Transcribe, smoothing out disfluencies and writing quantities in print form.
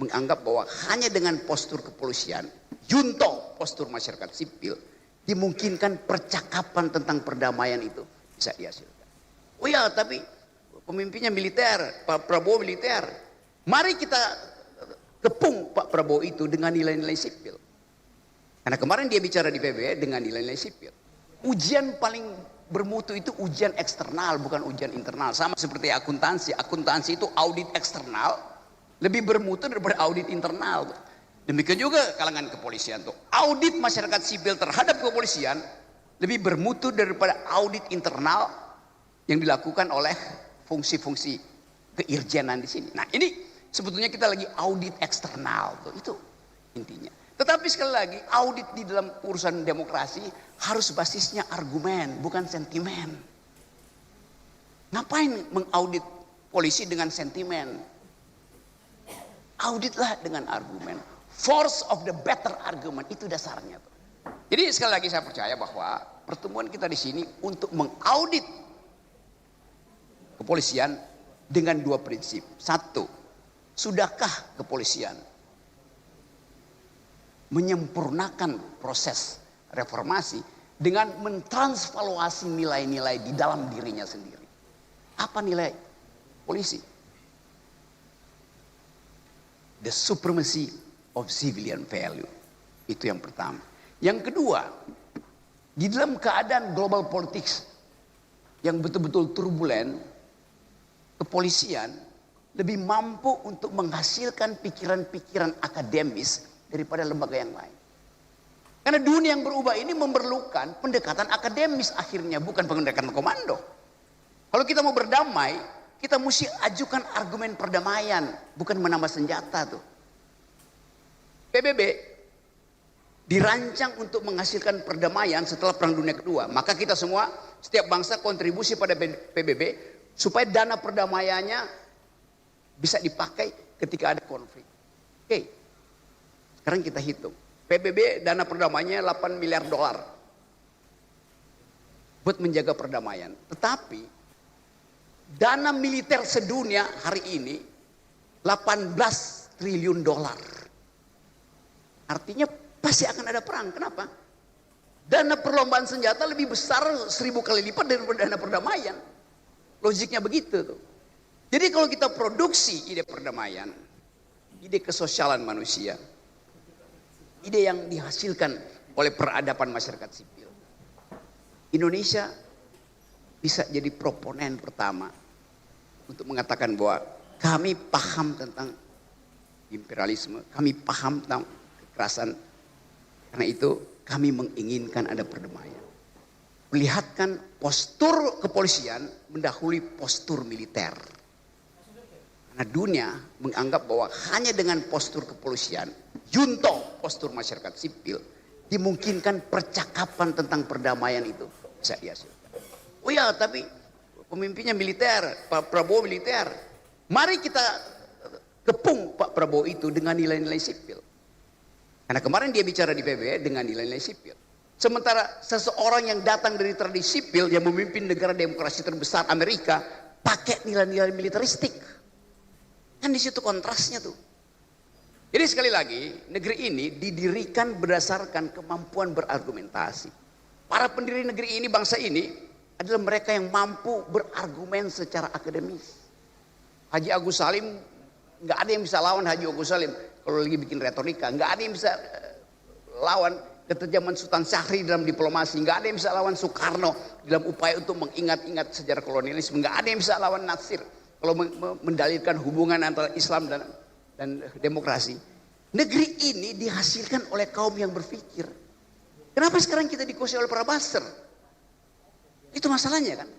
menganggap bahwa hanya dengan postur kepolisian, junto postur masyarakat sipil, dimungkinkan percakapan tentang perdamaian itu bisa dihasilkan. Oh ya, tapi pemimpinnya militer, Pak Prabowo militer. Mari kita kepung Pak Prabowo itu dengan nilai-nilai sipil. Karena kemarin dia bicara di PBB dengan nilai-nilai sipil. Ujian paling bermutu itu ujian eksternal, bukan ujian internal. Sama seperti akuntansi. Akuntansi itu audit eksternal lebih bermutu daripada audit internal. Demikian juga kalangan kepolisian tuh. Audit masyarakat sipil terhadap kepolisian lebih bermutu daripada audit internal yang dilakukan oleh fungsi-fungsi keirjenan di sini. Nah, ini sebetulnya kita lagi audit eksternal tuh. Itu intinya. Tetapi sekali lagi, audit di dalam urusan demokrasi harus basisnya argumen, bukan sentimen. Ngapain mengaudit polisi dengan sentimen? Auditlah dengan argumen. Force of the better argument, itu dasarnya tuh. Jadi sekali lagi saya percaya bahwa pertemuan kita di sini untuk mengaudit kepolisian dengan dua prinsip. Satu, sudahkah kepolisian menyempurnakan proses reformasi dengan mentransvaluasi nilai-nilai di dalam dirinya sendiri? Apa nilai polisi? The supremacy of civilian value. Itu yang pertama. Yang kedua, di dalam keadaan global politics yang betul-betul turbulen, kepolisian lebih mampu untuk menghasilkan pikiran-pikiran akademis daripada lembaga yang lain. Karena dunia yang berubah ini memerlukan pendekatan akademis akhirnya, bukan pendekatan komando. Kalau kita mau berdamai, kita mesti ajukan argumen perdamaian, bukan menambah senjata tuh. PBB dirancang untuk menghasilkan perdamaian setelah Perang Dunia Kedua. Maka kita semua, setiap bangsa kontribusi pada PBB supaya dana perdamaiannya bisa dipakai ketika ada konflik. Oke, sekarang kita hitung. PBB dana perdamaiannya 8 miliar dolar buat menjaga perdamaian. Tetapi dana militer sedunia hari ini 18 triliun dolar. Artinya pasti akan ada perang. Kenapa? Dana perlombaan senjata lebih besar 1000 kali lipat daripada dana perdamaian. Logiknya begitu tuh. Jadi kalau kita produksi ide perdamaian, ide kesosialan manusia, ide yang dihasilkan oleh peradaban masyarakat sipil, Indonesia bisa jadi proponen pertama untuk mengatakan bahwa kami paham tentang imperialisme, kami paham tentang kekerasan. Karena itu kami menginginkan ada perdamaian. Melihatkan postur kepolisian mendahului postur militer. Karena dunia menganggap bahwa hanya dengan postur kepolisian, junto postur masyarakat sipil, dimungkinkan percakapan tentang perdamaian itu bisa dihasilkan. Oh ya, tapi pemimpinnya militer, Pak Prabowo militer. Mari kita kepung Pak Prabowo itu dengan nilai-nilai sipil. Karena kemarin dia bicara di PBB dengan nilai-nilai sipil. Sementara seseorang yang datang dari tradisi sipil yang memimpin negara demokrasi terbesar Amerika pakai nilai-nilai militeristik. Kan di situ kontrasnya tuh. Jadi sekali lagi, negeri ini didirikan berdasarkan kemampuan berargumentasi. Para pendiri negeri ini, bangsa ini adalah mereka yang mampu berargumen secara akademis. Haji Agus Salim, nggak ada yang bisa lawan Haji Agus Salim kalau lagi bikin retorika. Nggak ada yang bisa lawan keterjaman Sultan Syahrir dalam diplomasi. Nggak ada yang bisa lawan Soekarno dalam upaya untuk mengingat-ingat sejarah kolonialisme. Nggak ada yang bisa lawan Natsir kalau mendalilkan hubungan antara Islam dan demokrasi. Negeri ini dihasilkan oleh kaum yang berpikir. Kenapa sekarang kita dikuasai oleh para baser? Itu masalahnya kan.